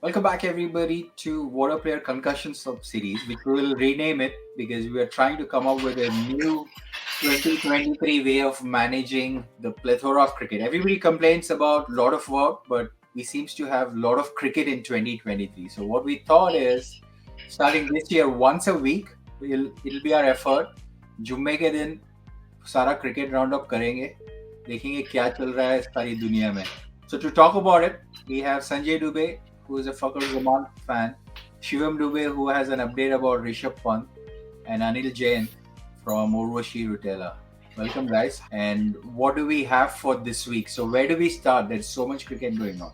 Welcome back, everybody, to Waadaplaya Concussion Sub Series, which we will rename it because we are trying to come up with a new 2023 way of managing the plethora of cricket. Everybody complains about a lot of work, but we seems to have a lot of cricket in 2023. So what we thought is, starting this year, once a week, it'll be our effort. जुम्मे के दिन सारा cricket round up करेंगे, देखेंगे क्या चल रहा है सारी दुनिया में. So to talk about it, we have Sanjay Dubey, who is a Fakar Zaman fan, Shivam Dubey, who has an update about Rishab Pant, and Anil Jain from Urvashi Rutela. Welcome, guys. And what do we have for this week? So where do we start? There's so much cricket going on.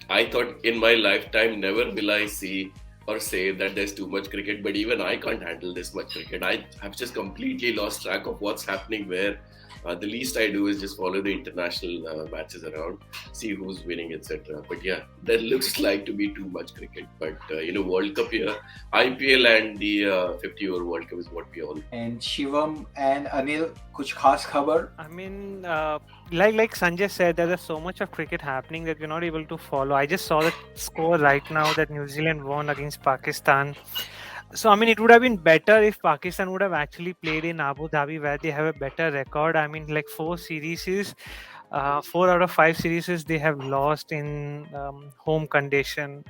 I thought in my lifetime never will I see or say that there's too much cricket, but even I can't handle this much cricket. I have just completely lost track of what's happening where. The least I do is just follow the international matches around, see who's winning, etc. But yeah, there looks like to be too much cricket. But World Cup here, IPL and the 50 over World Cup is what we all. And Shivam and Anil, kuch khas khabar? I mean, like Sanjay said, there's so much of cricket happening that we're not able to follow. I just saw the score right now that New Zealand won against Pakistan. So, I mean, it would have been better if Pakistan would have actually played in Abu Dhabi where they have a better record. I mean, like 4 out of 5 series they have lost in home condition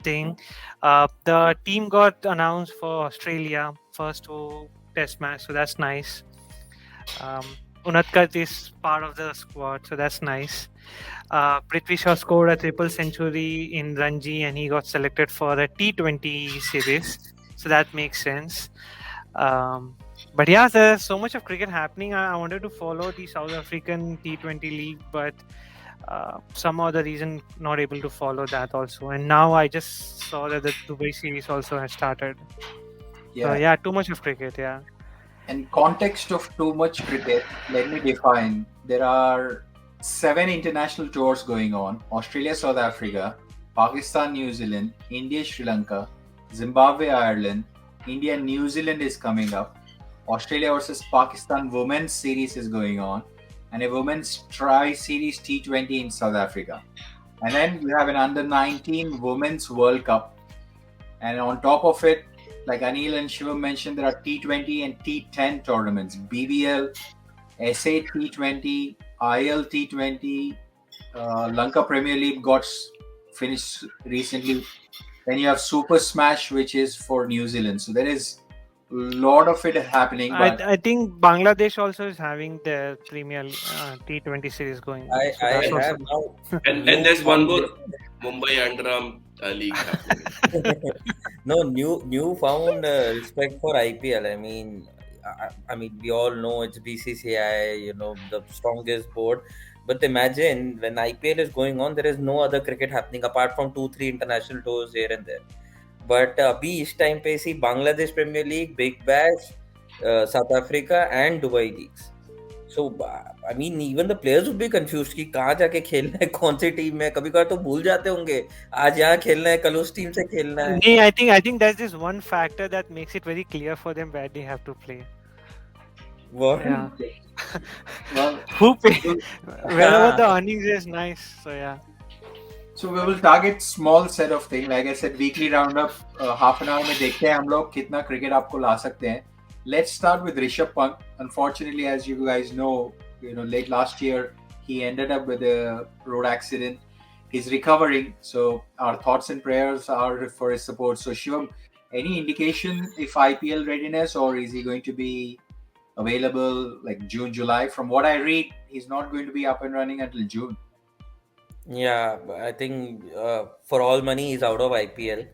thing. The team got announced for Australia first test match, so that's nice. Unadkat is part of the squad, so that's nice. Prithvi Shaw scored a triple century in Ranji and he got selected for a T20 series, so that makes sense. But yeah, there's so much of cricket happening. I wanted to follow the South African T20 league, but some other reason not able to follow that also. And now I just saw that the Dubai series also has started. So yeah, too much of cricket, yeah. In context of too much cricket, let me define. There are 7 international tours going on: Australia, South Africa, Pakistan, New Zealand, India, Sri Lanka, Zimbabwe, Ireland, India, New Zealand is coming up. Australia versus Pakistan Women's Series is going on, and a Women's Tri-Series T20 in South Africa. And then you have an Under-19 Women's World Cup. And on top of it, like Anil and Shivam mentioned, there are T20 and T10 tournaments: BBL, SA T20, IL T20, Lanka Premier League got finished recently. Then you have Super Smash, which is for New Zealand. So there is a lot of it happening. But I think Bangladesh also is having their Premier T20 series going. I have now. And there's one more Mumbai Andhra league happening. No new found respect for IPL. I mean, we all know it's BCCI, the strongest board. But imagine when IPL is going on, there is no other cricket happening apart from 2-3 international tours here and there. But अभी इस time पे see Bangladesh premier league, big bash, South Africa and Dubai leagues. So I mean, even the players would be confused कि कहाँ जाके खेलना है, कौन सी team में. कभी कभार तो भूल जाते होंगे आज यहाँ खेलना है, कल उस टीम से खेलना है. Nee, I think there's this one factor that makes it very clear for them where they have to play. What? Yeah. well, Who pay? Wherever the earnings is nice. So yeah. So we will target small set of things. Like I said, weekly roundup, half an hour में देखते हैं हम लोग कितना cricket आपको ला सकते हैं. Let's start with Rishab Pant. Unfortunately, as you guys know, late last year he ended up with a road accident. He's recovering, so our thoughts and prayers are for his support. So Shivam, any indication if IPL readiness, or is he going to be available like June, July? From what I read, he's not going to be up and running until June. Yeah, I think for all money he's out of IPL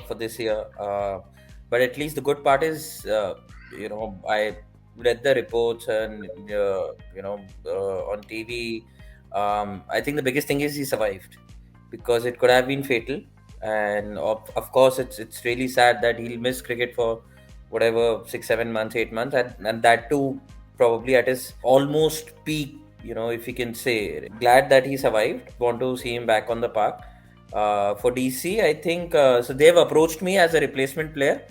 for this year. But at least the good part is, I read the reports and on TV. I think the biggest thing is he survived, because it could have been fatal. And of course, it's really sad that he'll miss cricket for whatever 6, 7 months, 8 months, and that too probably at his almost peak. If you can say. Glad that he survived. Want to see him back on the park. For DC, I think so they've approached me as a replacement player,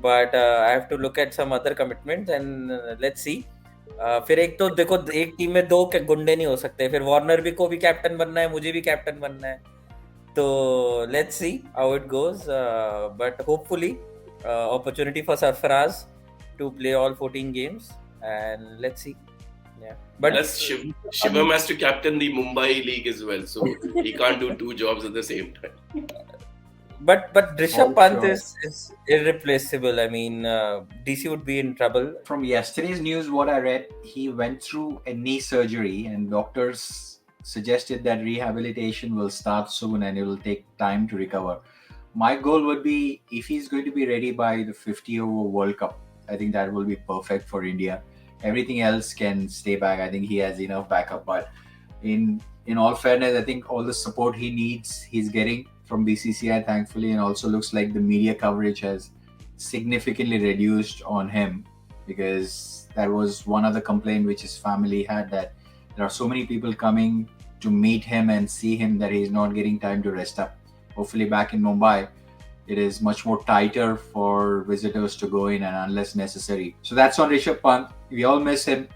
but I have to look at some other commitments and let's see. फिर एक तो देखो, एक team में 2 गुंडे नहीं हो सकते. फिर वार्नर को भी कैप्टन बनना है, मुझे भी कैप्टन बनना है. So let's see how it goes. But hopefully, opportunity for Sarfaraz to play all 14 games, and let's see. Yeah, but Plus, Shivam has to captain the Mumbai League as well, so he can't do two jobs at the same time. but Rishab Oh, Pant sure. is irreplaceable. I mean, DC would be in trouble. From yesterday's news, what I read, he went through a knee surgery, and doctors suggested that rehabilitation will start soon and it will take time to recover. My goal would be if he's going to be ready by the 50 over World Cup, I think that will be perfect for India. Everything else can stay back. I think he has enough backup. But in all fairness, I think all the support he needs, he's getting from BCCI, thankfully, and also looks like the media coverage has significantly reduced on him, because that was one other complaint which his family had, that there are so many people coming to meet him and see him that he's not getting time to rest up. Hopefully, back in Mumbai, it is much more tighter for visitors to go in and unless necessary. So that's on Rishabh Pant. We all miss him.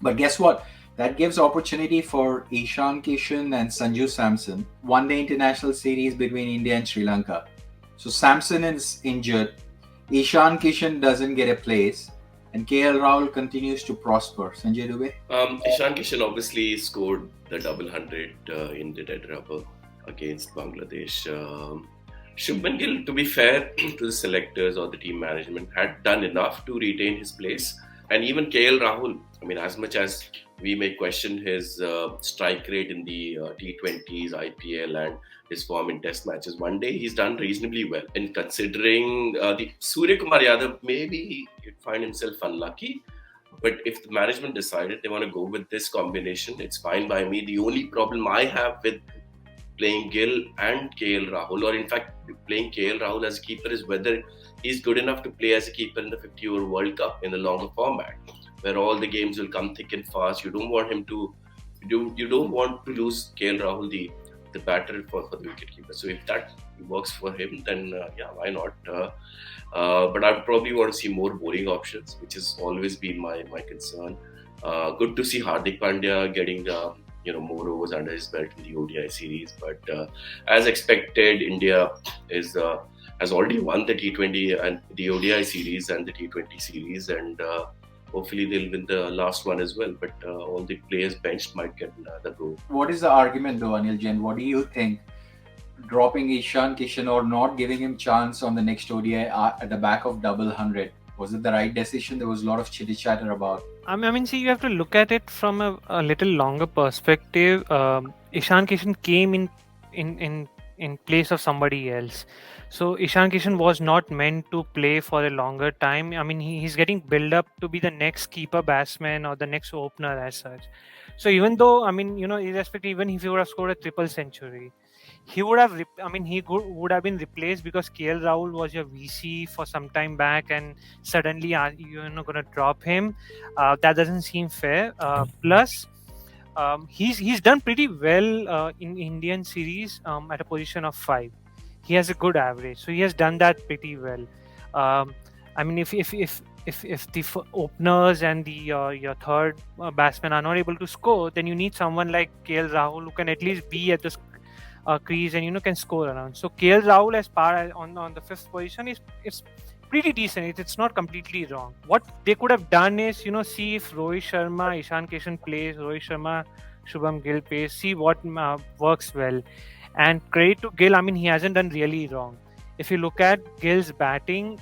But guess what? That gives opportunity for Ishan Kishan and Sanju Samson. One day international series between India and Sri Lanka. So Samson is injured. Ishan Kishan doesn't get a place. And KL Rahul continues to prosper. Sanjay Dubey? Ishan Kishan obviously scored the double hundred in the dead rubber against Bangladesh. Shubman Gill, to be fair to the selectors or the team management, had done enough to retain his place. And even KL Rahul, I mean, as much as we may question his strike rate in the T20s, IPL, and his form in test matches, one day he's done reasonably well. And considering the Surya Kumar Yadav, maybe he'd find himself unlucky. But if the management decided they want to go with this combination, it's fine by me. The only problem I have with playing Gill and KL Rahul, or in fact playing KL Rahul as a keeper, is whether he's good enough to play as a keeper in the 50 over World Cup in the longer format, where all the games will come thick and fast. You don't want him to you don't want to lose KL Rahul, the batter for the wicketkeeper. So if that works for him, then yeah, why not? But I probably want to see more bowling options, which has always been my concern. Good to see Hardik Pandya getting more overs under his belt in the ODI series. But as expected, India has already won the T20 and the ODI series and the T20 series, and hopefully they'll win the last one as well. But all the players benched might get the go. What is the argument though, Anil Jain? What do you think? Dropping Ishan Kishan or not giving him chance on the next ODI at the back of double 100, was it the right decision? There was a lot of chitty chatter about. I mean, see, you have to look at it from a little longer perspective. Ishan Kishan came in place of somebody else. So Ishan Kishan was not meant to play for a longer time. I mean, he's getting built up to be the next keeper batsman or the next opener as such. So even though, I mean, irrespective, even if he would have scored a triple century, he would have, would have been replaced because KL Rahul was your VC for some time back, and suddenly you're not going to drop him. That doesn't seem fair. Plus, he's done pretty well in Indian series at a position of 5. He has a good average, so he has done that pretty well. I mean, if the openers and the your third batsman are not able to score, then you need someone like KL Rahul who can at least be at the crease and can score around. So KL Rahul as par on the 5th position is pretty decent. It's not completely wrong. What they could have done is see if Rohit Sharma, Ishan Kishan plays, Rohit Sharma, Shubham Gill plays, see what works well. And credit to Gill, I mean, he hasn't done really wrong. If you look at Gill's batting,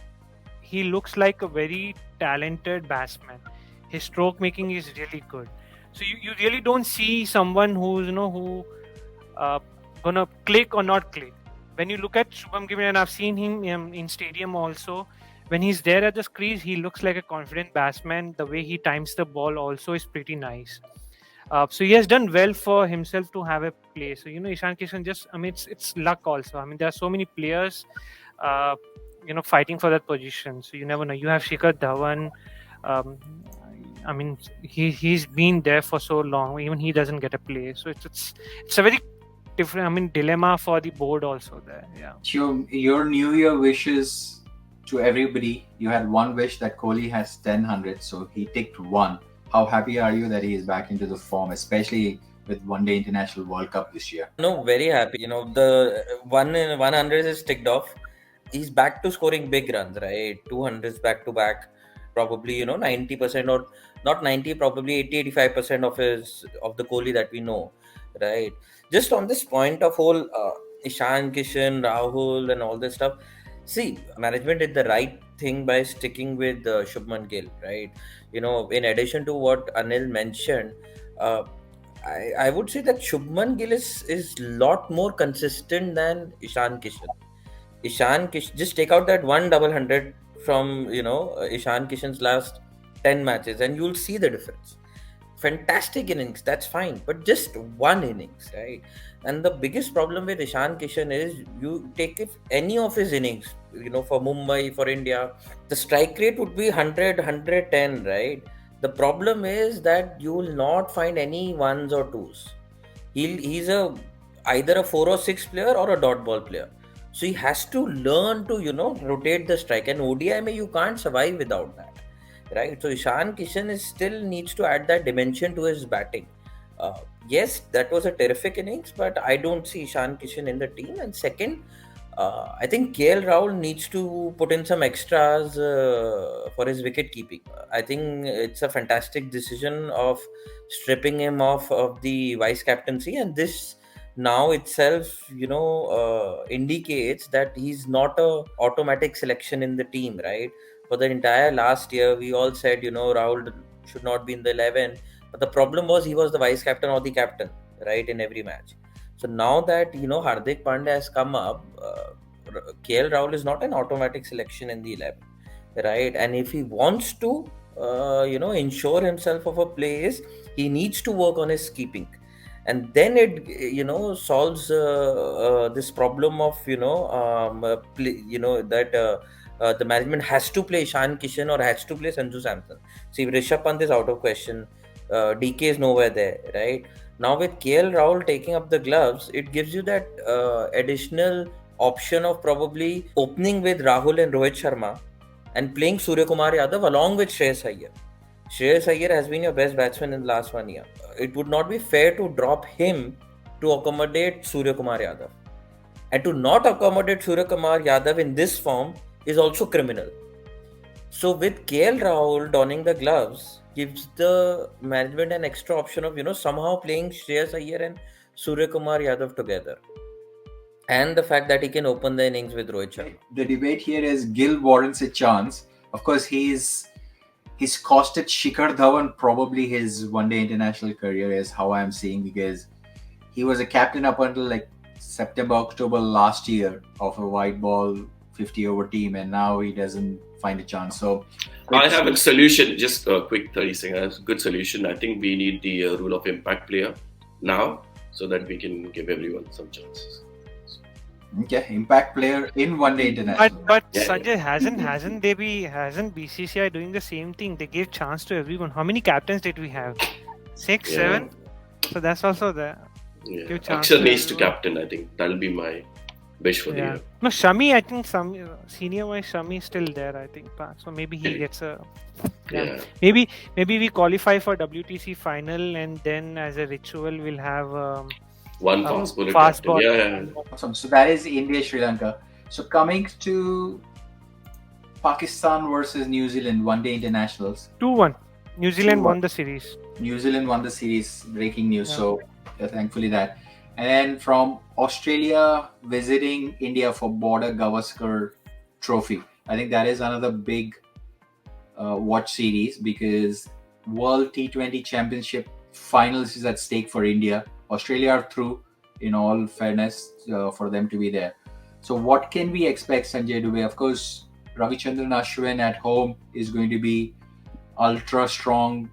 he looks like a very talented batsman. His stroke making is really good. So you really don't see someone who's who gonna click or not click. When you look at Shubham Gill, and I've seen him in stadium also, when he's there at the crease, he looks like a confident batsman. The way he times the ball also is pretty nice. So he has done well for himself to have a place. So Ishan Kishan it's luck also. I mean, there are so many players, fighting for that position. So you never know. You have Shikhar Dhawan. I mean, he's been there for so long. Even he doesn't get a play. So it's a very different, dilemma for the board also there. Yeah. Your New Year wishes to everybody. You had one wish that Kohli has 10 hundred, so he ticked one. How happy are you that he is back into the form, especially with One Day International World Cup this year? No, very happy. The 100 is ticked off. He's back to scoring big runs, right? 200s back to back. Probably 90%, or not 90, probably 80-85% of the Kohli that we know, right? Just on this point of whole Ishan Kishan, Rahul, and all this stuff. See, management did the right thing by sticking with Shubman Gill, right? In addition to what Anil mentioned, uh, I would say that Shubman Gill is lot more consistent than Ishan Kishan. Ishan Kishan, just take out that one double hundred from Ishan Kishan's last 10 matches, and you'll see the difference. Fantastic innings, that's fine, but just one innings, right? And the biggest problem with Ishan Kishan is, you take if any of his innings, for Mumbai, for India, the strike rate would be 100, 110, right? The problem is that you will not find any ones or twos. He's either a 4 or 6 player or a dot ball player. So he has to learn to rotate the strike, and ODI you can't survive without that, right? So Ishan Kishan still needs to add that dimension to his batting. Yes, that was a terrific innings, but I don't see Ishan Kishan in the team. And second, I think KL Rahul needs to put in some extras for his wicket keeping. I think it's a fantastic decision of stripping him off of the vice captaincy, and this now itself indicates that he's not a automatic selection in the team, right? For the entire last year, we all said Rahul should not be in the 11, but the problem was he was the vice captain or the captain, right, in every match. So now that Hardik Pandya has come up, KL Rahul is not an automatic selection in the 11, right? And if he wants to ensure himself of a place, he needs to work on his keeping, and then it solves this problem of that the management has to play Ishan Kishan or has to play Sanju Samson. See, Rishab Pant is out of question. DK is nowhere there, right? Now with KL Rahul taking up the gloves, it gives you that additional option of probably opening with Rahul and Rohit Sharma and playing Surya Kumar Yadav along with Shreyas Iyer. Shreyas Iyer has been your best batsman in the last 1 year. It would not be fair to drop him to accommodate Surya Kumar Yadav. And to not accommodate Surya Kumar Yadav in this form is also criminal. So with KL Rahul donning the gloves gives the management an extra option of somehow playing Shreyas Iyer and Surya Kumar Yadav together. And the fact that he can open the innings with Rohit Sharma. The debate here is Gill warrants a chance. Of course, he's costed Shikhar Dhawan probably his one-day international career, is how I'm seeing, because he was a captain up until like September, October last year of a white ball 50-over team, and now he doesn't find a chance. So I have a solution, just a quick 30 seconds. Good solution. I think we need the rule of impact player now, so that we can give everyone some chances. Okay, impact player in one-day international. But Sanjay, hasn't BCCI doing the same thing? They gave chance to everyone. How many captains did we have? 6, 7. So that's also there. Yeah. Akshar needs to captain. I think that'll be my wish for the year. No, Shami. I think some senior wise Shami is still there. I think, so maybe he gets a. Yeah. Maybe we qualify for WTC final, and then as a ritual we'll have. One fast ball. Yeah. Awesome. So that is India, Sri Lanka. So coming to Pakistan versus New Zealand one-day internationals. 2-1. New Zealand won the series. New Zealand won the series. Breaking news. Yeah. So thankfully that. And then from Australia visiting India for Border Gavaskar Trophy. I think that is another big watch series, because World T20 Championship finals is at stake for India. Australia are through, in all fairness, for them to be there. So what can we expect, Sanjay Dubey? Of course, Ravichandran Ashwin at home is going to be ultra strong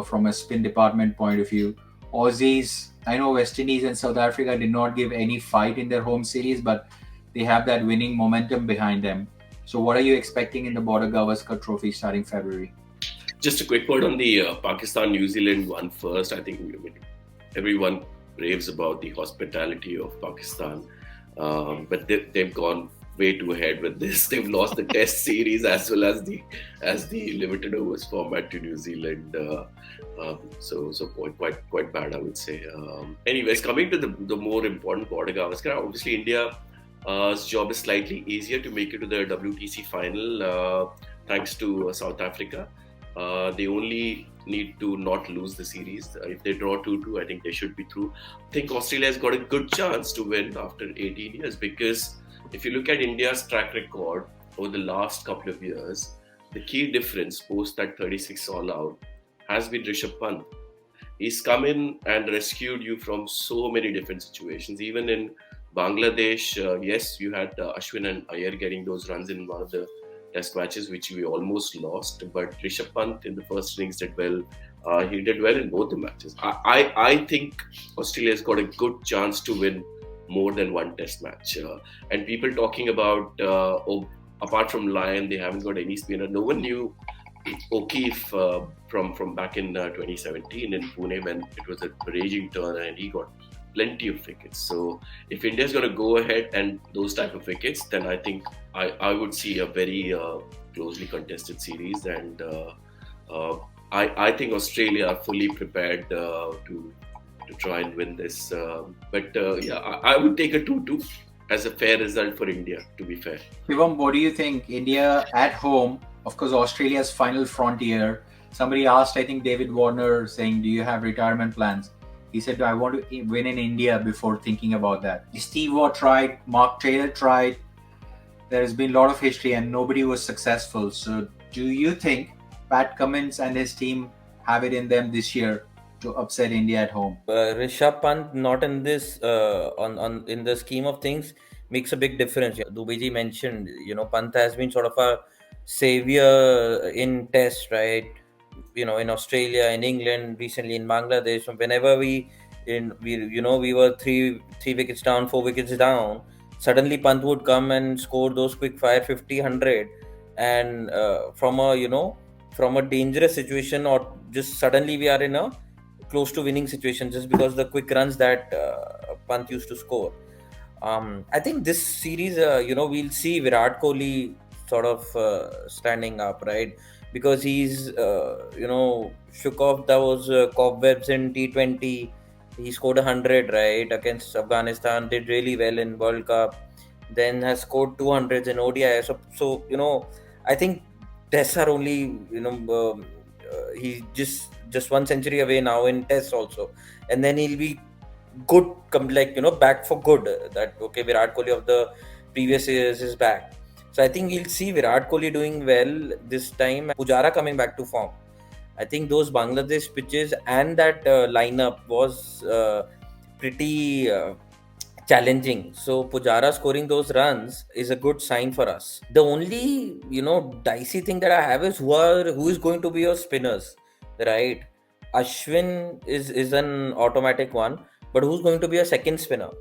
from a spin department point of view. Aussies, I know West Indies and South Africa did not give any fight in their home series, but they have that winning momentum behind them. So what are you expecting in the Border Gavaskar Trophy starting February? Just a quick word on the Pakistan-New Zealand one first. I think everyone raves about the hospitality of Pakistan, but they've gone way too ahead with this. They've lost the Test series as well as the limited overs format to New Zealand. So quite bad, I would say. Anyways, coming to the more important part of Gavaskar, obviously India's job is slightly easier to make it to the WTC final, thanks to South Africa. They only need to not lose the series. If they draw 2-2, I think they should be through. I think Australia has got a good chance to win after 18 years, because if you look at India's track record over the last couple of years, the key difference post that 36 all out has been Rishab Pant. He's come in and rescued you from so many different situations. Even in Bangladesh, yes, you had Ashwin and Iyer getting those runs in one of the test matches, which we almost lost. But Rishab Pant in the first innings did well. He did well in both the matches. I think Australia's got a good chance to win more than one test match. And people talking about, apart from Lyon, they haven't got any spinner. No one knew O'Keefe from back in 2017 in Pune when it was a raging turn and he got plenty of wickets. So if India's going to go ahead and those type of wickets, then I think I would see a very closely contested series, and I think Australia are fully prepared to try and win this. But I would take a 2-2 as a fair result for India, to be fair. Shivam, what do you think? India at home, of course, Australia's final frontier. Somebody asked, I think David Warner, saying, do you have retirement plans? He said, I want to win in India before thinking about that. Steve Waugh tried, Mark Taylor tried. There has been a lot of history and nobody was successful. So do you think Pat Cummins and his team have it in them this year to upset India at home? Rishabh Pant not in this in the scheme of things makes a big difference. Dubiji mentioned, Pant has been sort of a savior in Test, right? In Australia, in England, recently in Bangladesh. Whenever we were three wickets down, 4 wickets down, suddenly Pant would come and score those quick fire 50, 100, and from a dangerous situation, or just suddenly we are in a close to winning situation just because the quick runs that Pant used to score. I think this series, we'll see Virat Kohli sort of standing up, right? Because he's, shook off those cobwebs in T20. He scored 100, right, against Afghanistan, did really well in World Cup, then has scored 200s in ODI. So I think Tests are only, he just 1 century away now in Tests also. And then he'll be good, back for good. That, okay, Virat Kohli of the previous years is back. So I think we'll see Virat Kohli doing well this time. Pujara coming back to form. I think those Bangladesh pitches and that lineup was pretty challenging. So Pujara scoring those runs is a good sign for us. The only dicey thing that I have is who is going to be your spinners, right? Ashwin is an automatic one, but who's going to be a second spinner?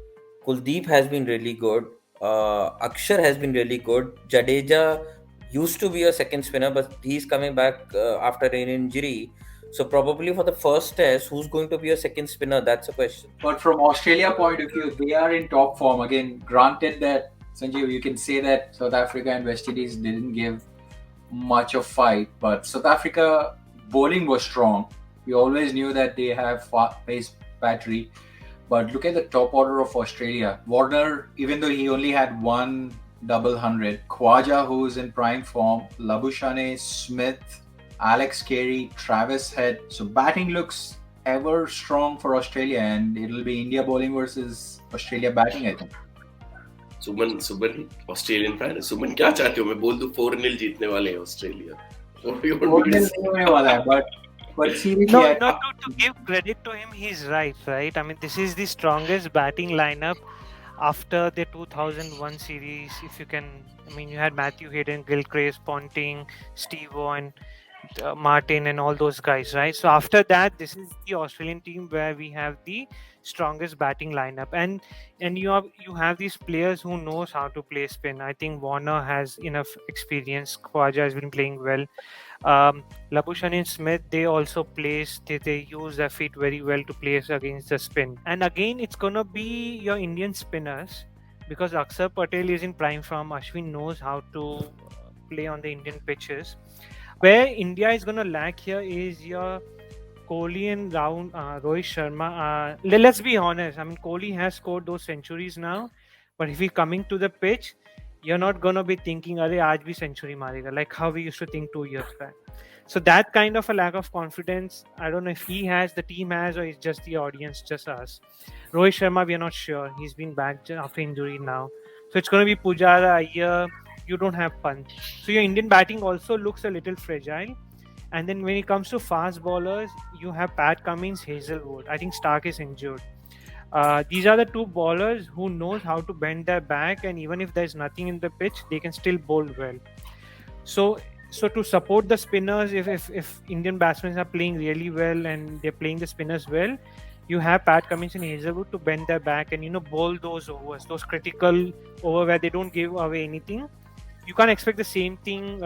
Kuldeep has been really good. Akshar has been really good. Jadeja used to be a second spinner, but he's coming back after an injury. So probably for the first test, who's going to be a second spinner? That's a question. But from Australia point of view, they are in top form. Again, granted that, Sanjay, you can say that South Africa and West Indies didn't give much of fight, but South Africa bowling was strong. We always knew that they have pace battery. But look at the top order of Australia. Warner, even though he only had 1 double 100, Khwaja, who's in prime form, Labuschagne, Smith, Alex Carey, Travis Head. So batting looks ever strong for Australia, and it'll be India bowling versus Australia batting, I think. Suman, Australian fan. Suman, क्या चाहते हो? मैं बोल दूं 4-0 जीतने वाले हैं Australia. 4-0 होने वाला है, but seriously, no, to give credit to him, he's right. I mean, this is the strongest batting lineup after the 2001 series. If you can, I mean, you had Matthew Hayden, Gilchrist, Ponting, Steve Waugh, and Martin, and all those guys, right? So after that, this is the Australian team where we have the strongest batting lineup, and you have these players who knows how to play spin. I think Warner has enough experience. Khwaja has been playing well. Labuschagne and Smith, they also they use their feet very well to place against the spin. And again, it's gonna be your Indian spinners, because Akshar Patel is in prime form. Ashwin knows how to play on the Indian pitches. Where India is going to lack here is your Kohli and Rohit Sharma. Let's be honest. I mean, Kohli has scored those centuries now, but if he's coming to the pitch, you're not gonna be thinking, "Arey, aaj bhi century marega," like how we used to think 2 years back. So that kind of a lack of confidence, I don't know if he has, the team has, or it's just the audience, just us. Rohit Sharma, we are not sure. He's been back after injury now, so it's gonna be Pujara, Iyer. You don't have Pant, so your Indian batting also looks a little fragile. And then when it comes to fast bowlers, you have Pat Cummins, Hazelwood. I think Stark is injured. These are the two bowlers who knows how to bend their back, and even if there's nothing in the pitch, they can still bowl well. So to support the spinners, if Indian batsmen are playing really well and they're playing the spinners well, you have Pat Cummins and Hazelwood to bend their back and bowl those overs, those critical over where they don't give away anything. You can't expect the same thing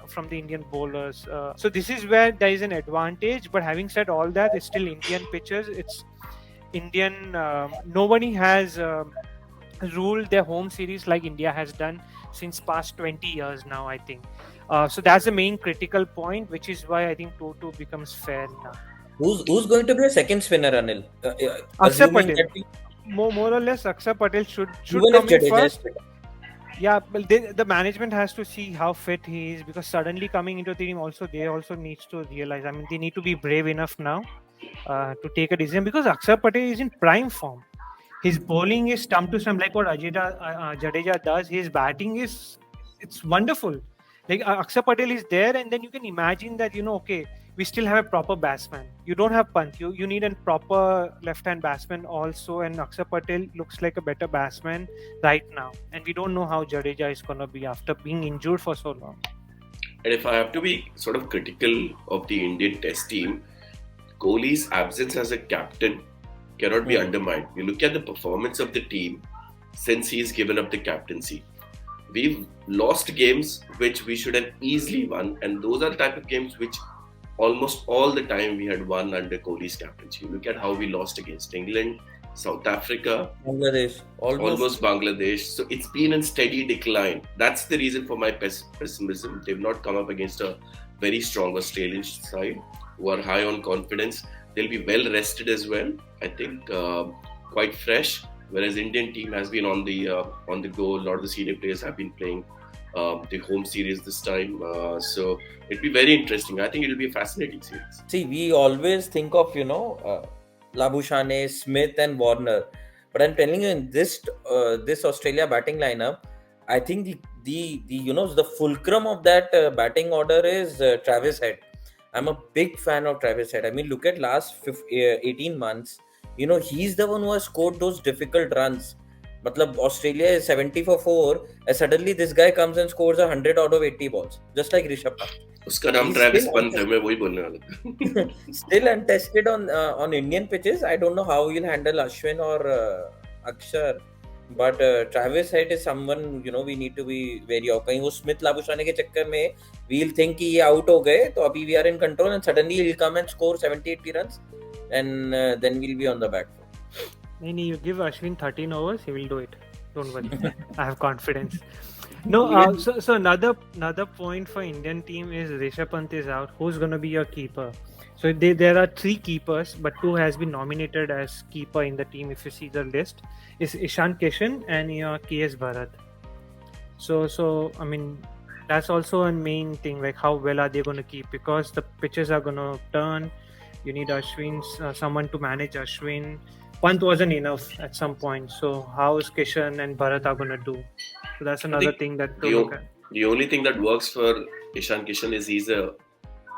from the Indian bowlers. So this is where there is an advantage. But having said all that, it's still Indian pitches. It's Indian. Nobody has ruled their home series like India has done since past 20 years now, I think. So that's the main critical point, which is why I think 2-2 becomes fair now. Who's going to be a second spinner, Anil? Akshar Patel. More or less, Akshar Patel should even come if in first. Yeah, but the management has to see how fit he is, because suddenly coming into the team they also needs to realize. I mean, they need to be brave enough now to take a decision, because Akshar Patel is in prime form. His bowling is stump to stump, like what Jadeja does. His batting it's wonderful. Like Akshar Patel is there, and then you can imagine that okay, we still have a proper batsman. You don't have Pant. You need a proper left-hand batsman also, and Akshar Patel looks like a better batsman right now. And we don't know how Jadeja is gonna be after being injured for so long. And if I have to be sort of critical of the Indian Test team, Kohli's absence as a captain cannot be undermined. You look at the performance of the team since he's given up the captaincy. We've lost games which we should have easily won, and those are the type of games which almost all the time we had won under Kohli's captaincy. You look at how we lost against England, South Africa, Bangladesh, almost Bangladesh. So it's been in steady decline. That's the reason for my pessimism. They've not come up against a very strong Australian side who are high on confidence. They'll be well rested as well. I think quite fresh. Whereas Indian team has been on the go. A lot of the senior players have been playing the home series this time. So it'll be very interesting. I think it'll be a fascinating series. See, we always think of Labuschagne, Smith, and Warner, but I'm telling you, in this Australia batting lineup, I think the fulcrum of that batting order is Travis Head. I'm a big fan of Travis Head. I mean, look at last 18 months. He's the one who has scored those difficult runs. Matlab, Australia is 70 for 4, and suddenly this guy comes and scores 100 out of 80 balls, just like Rishab Pant. Uska naam Travis Pant hai, main wahi bolne wala tha. Still untested on Indian pitches. I don't know how he'll handle Ashwin or Akshar, but Travis Head is someone we need to be very aware. कहीं वो Smith Labuschagne के चक्कर में we'll think कि ये out हो गए, तो अभी we are in control, and suddenly he'll come and score 70-80 runs, and then we'll be on the back foot. You give Ashwin 13 overs, he will do it. Don't worry. I have confidence. No, so another point for Indian team is Rishab Pant is out. Who's going to be your keeper? So there are 3 keepers, but 2 has been nominated as keeper in the team. If you see the list, is Ishan Kishan and KS Bharat. So I mean, that's also a main thing. Like, how well are they going to keep? Because the pitches are going to turn. You need someone to manage Ashwin. Pant wasn't enough at some point. So how is Kishan and Bharat are going to do? So that's another thing that to look at. The only thing that works for Ishan Kishan is he's a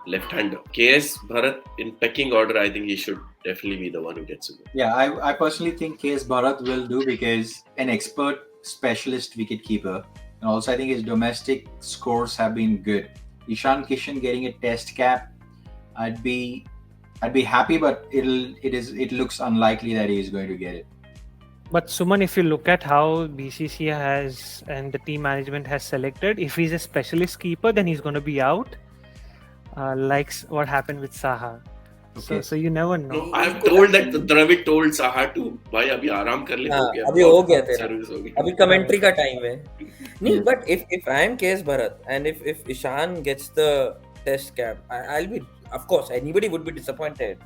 left-hander. KS Bharat, in pecking order, I think he should definitely be the one who gets it. Yeah, I personally think KS Bharat will do, because an expert specialist wicketkeeper, and also I think his domestic scores have been good. Ishan Kishan getting a test cap, I'd be happy, but it looks unlikely that he is going to get it. But Suman, if you look at how BCCI has and the team management has selected, if he's a specialist keeper, then he's going to be out, like what happened with Saha. Okay. So you never know. No, I'm told that Dravid told Saha to भाई अभी आराम कर ले, हाँ, हो गया, अभी हो बहुत गया तेरा, सर्विस हो गई. अभी कमेंट्री का टाइम है. नहीं, Yes. but if I am KS Bharat and if Ishan gets the test cap, I'll be, of course, anybody would be disappointed.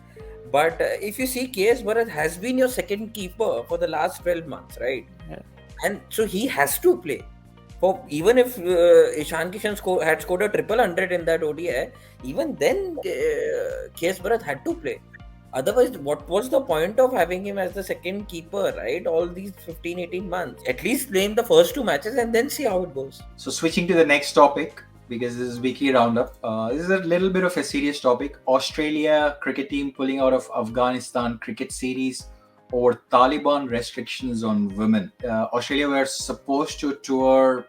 But if you see, KS Bharat has been your second keeper for the last 12 months, right? Yeah. And so he has to play. For even if Ishan Kishan had scored a 100 in that ODI, even then KS Bharat had to play. Otherwise, what was the point of having him as the second keeper, right? All these 15-18 months. At least play him the first 2 matches and then see how it goes. So switching to the next topic, because this is weekly roundup. This is a little bit of a serious topic. Australia cricket team pulling out of Afghanistan cricket series over Taliban restrictions on women. Australia were supposed to tour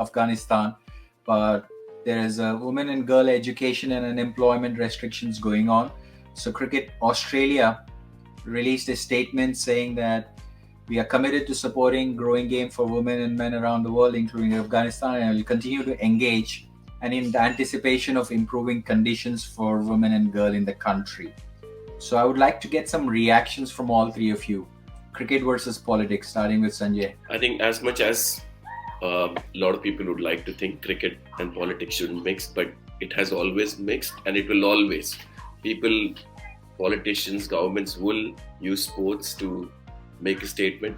Afghanistan, but there is a women and girl education and employment restrictions going on. So Cricket Australia released a statement saying that we are committed to supporting growing game for women and men around the world, including Afghanistan, and will continue to engage and in the anticipation of improving conditions for women and girls in the country. So I would like to get some reactions from all three of you. Cricket versus politics, starting with Sanjay. I think as much as a lot of people would like to think cricket and politics shouldn't mix, but it has always mixed and it will always. People, politicians, governments will use sports to make a statement.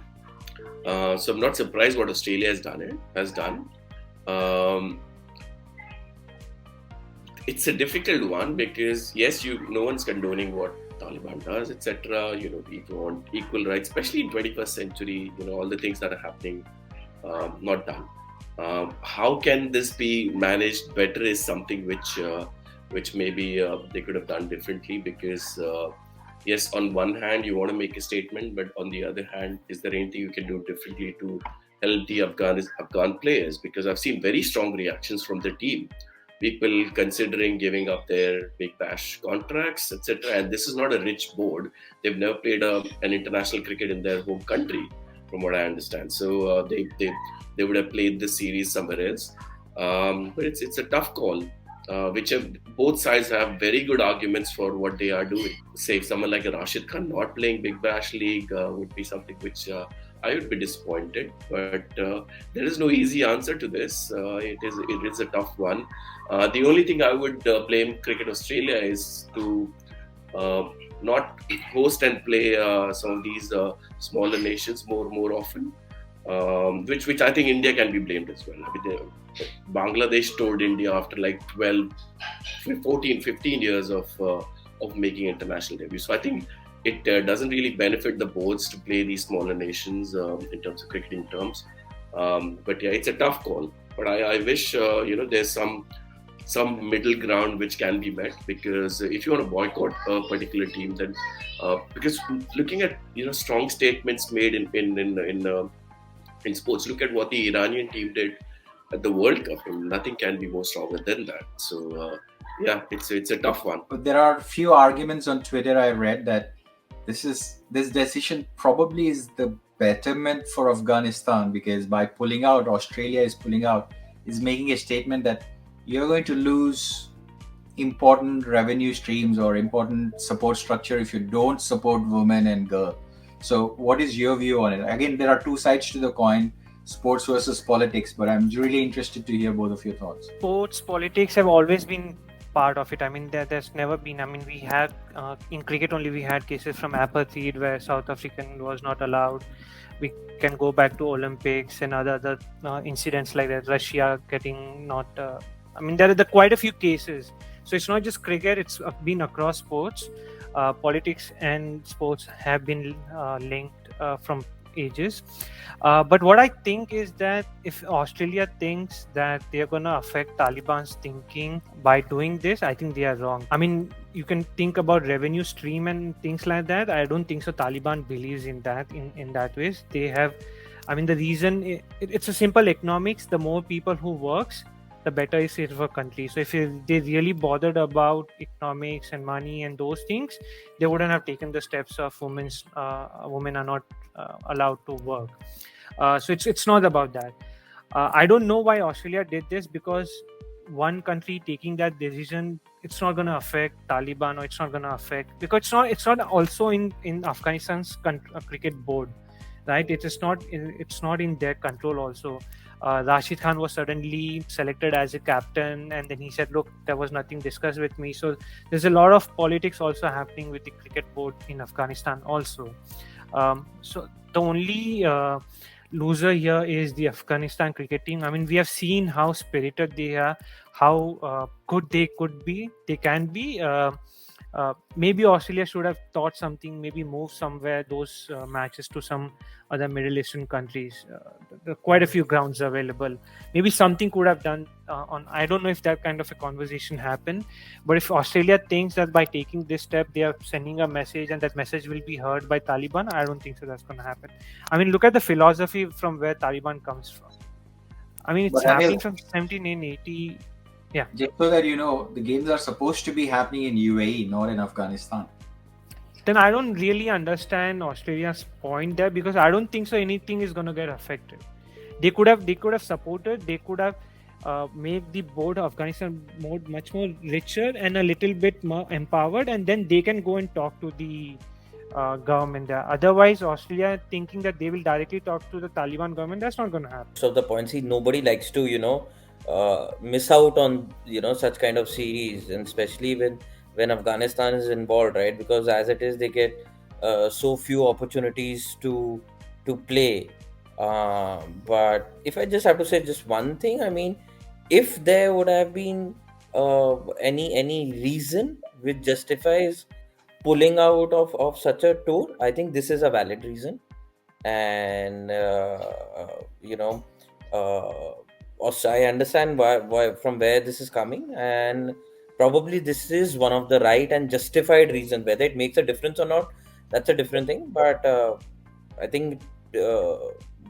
So I'm not surprised what Australia has done. It's a difficult one because yes, no one's condoning what Taliban does, etc. People want equal rights, especially in 21st century. All the things that are happening, not done. How can this be managed better is something which maybe they could have done differently because yes, on one hand you want to make a statement, but on the other hand, is there anything you can do differently to help the Afghan players? Because I've seen very strong reactions from the team. People considering giving up their big bash contracts, etc. And this is not a rich board. They've never played an international cricket in their home country, from what I understand. So they would have played this series somewhere else. But it's a tough call. Both sides have very good arguments for what they are doing. Say someone like a Rashid Khan not playing Big Bash League would be something which I would be disappointed. But there is no easy answer to this. It is a tough one. The only thing I would blame Cricket Australia is to not host and play some of these smaller nations more often. Which I think India can be blamed as well. I mean, Bangladesh toured India after like 12, 14, 15 years of making international debut. So I think it doesn't really benefit the boards to play these smaller nations in terms of cricketing terms. But yeah, it's a tough call. But I wish there's some middle ground which can be met, because if you want to boycott a particular team, then because looking at strong statements made in sports, look at what the Iranian team did at the World Cup. I mean, nothing can be more stronger than that. So yeah, it's a tough one. But there are few arguments on Twitter I read that this decision probably is the betterment for Afghanistan, because by pulling out, Australia is pulling out, is making a statement that you're going to lose important revenue streams or important support structure if you don't support women and girls. So what is your view on it? Again, there are two sides to the coin, sports versus politics, but I'm really interested to hear both of your thoughts. Sports, politics have always been part of it. I mean, there's never been, we have, in cricket only, we had cases from apartheid where South African was not allowed. We can go back to Olympics and other incidents like that, Russia getting not, there are quite a few cases. So it's not just cricket, it's been across sports. Politics and sports have been linked from ages. But what I think is that if Australia thinks that they're going to affect Taliban's thinking by doing this, I think they are wrong. I mean, you can think about revenue stream and things like that. I don't think so Taliban believes in that in that ways. They have, the reason, it's a simple economics. The more people who works, the better is it for a country. So if they really bothered about economics and money and those things, they wouldn't have taken the steps of women are not allowed to work. So it's not about that. I don't know why Australia did this, because one country taking that decision it's not going to affect Taliban, or it's not going to affect, because it's not also in Afghanistan's cricket board, right? It's not in their control also. Rashid Khan was suddenly selected as a captain, and then he said, look, there was nothing discussed with me. So there's a lot of politics also happening with the cricket board in Afghanistan also. So the only loser here is the Afghanistan cricket team. I mean, we have seen how spirited they are, how good they can be. Maybe Australia should have thought something, maybe move somewhere those matches to some other Middle Eastern countries. There are quite a few grounds available. Maybe something could have done on. I don't know if that kind of a conversation happened, but if Australia thinks that by taking this step they are sending a message and that message will be heard by Taliban, I don't think so. That's going to happen. I mean, look at the philosophy from where Taliban comes from. I mean, it's But Anil, happening from 1780. Yeah. just so that you know, the games are supposed to be happening in UAE, not in Afghanistan. Then I don't really understand Australia's point there, because I don't think so anything is going to get affected. They could have supported. They could have made the board of Afghanistan much more richer and a little bit more empowered, and then they can go and talk to the government there. Otherwise, Australia thinking that they will directly talk to the Taliban government, that's not going to happen. So the point, see, nobody likes to miss out on such kind of series, and especially when Afghanistan is involved, right? Because as it is, they get so few opportunities to play. But if I just have to say just one thing, I mean, if there would have been any reason which justifies pulling out of such a tour, I think this is a valid reason. And also I understand why from where this is coming, and probably this is one of the right and justified reasons. Whether it makes a difference or not, that's a different thing, but I think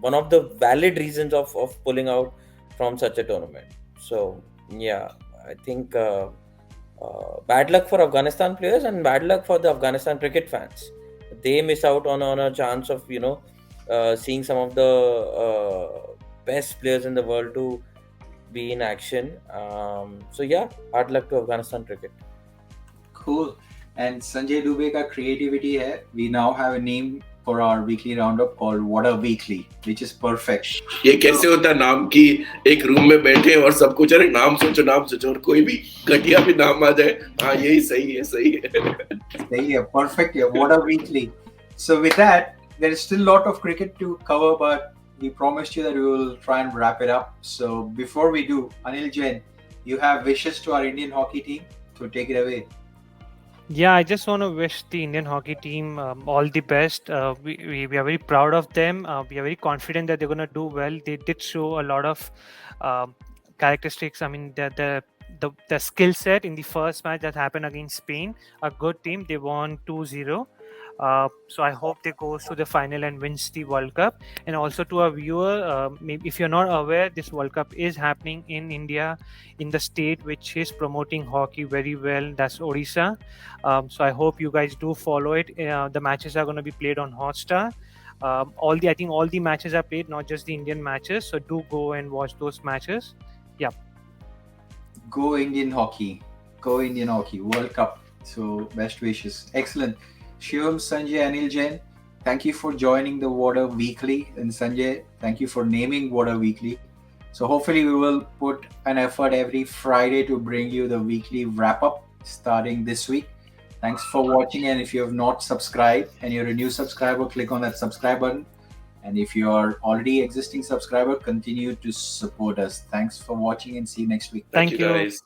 one of the valid reasons of pulling out from such a tournament. So yeah, I think bad luck for Afghanistan players and bad luck for the Afghanistan cricket fans. They miss out on a chance of seeing some of the best players in the world to be in action. So yeah, hard luck to Afghanistan cricket. Cool. And Sanjay Dubey ka creativity hai. We now have a name for our weekly roundup called WaadaWeekly, which is perfect. ये कैसे होता है नाम की एक room में बैठे और सब कुछ अरे नाम सोचो और कोई भी घटिया भी नाम आ जाए हाँ यही सही है सही है perfect है WaadaWeekly. So with that, there is still a lot of cricket to cover, but we promised you that we will try and wrap it up. So before we do, Anil Jain, you have wishes to our Indian hockey team, so take it away. Yeah, I just want to wish the Indian hockey team all the best. We are very proud of them. We are very confident that they're going to do well. They did show a lot of characteristics. I mean, the skill set in the first match that happened against Spain, a good team. They won 2-0. So I hope they go to the final and wins the World Cup. And also to our viewer, maybe if you're not aware, this World Cup is happening in India, in the state which is promoting hockey very well. That's Odisha. So I hope you guys do follow it. The matches are going to be played on Hotstar. I think all the matches are played, not just the Indian matches. So do go and watch those matches. Yeah. Go Indian hockey. Go Indian hockey. World Cup. So best wishes. Excellent. Shivam, Sanjay, Anil Jain, thank you for joining the WaadaWeekly. And Sanjay, thank you for naming WaadaWeekly. So hopefully we will put an effort every Friday to bring you the weekly wrap-up starting this week. Thanks for watching, and if you have not subscribed and you're a new subscriber, click on that subscribe button. And if you are already existing subscriber, continue to support us. Thanks for watching and see you next week. Thank you guys.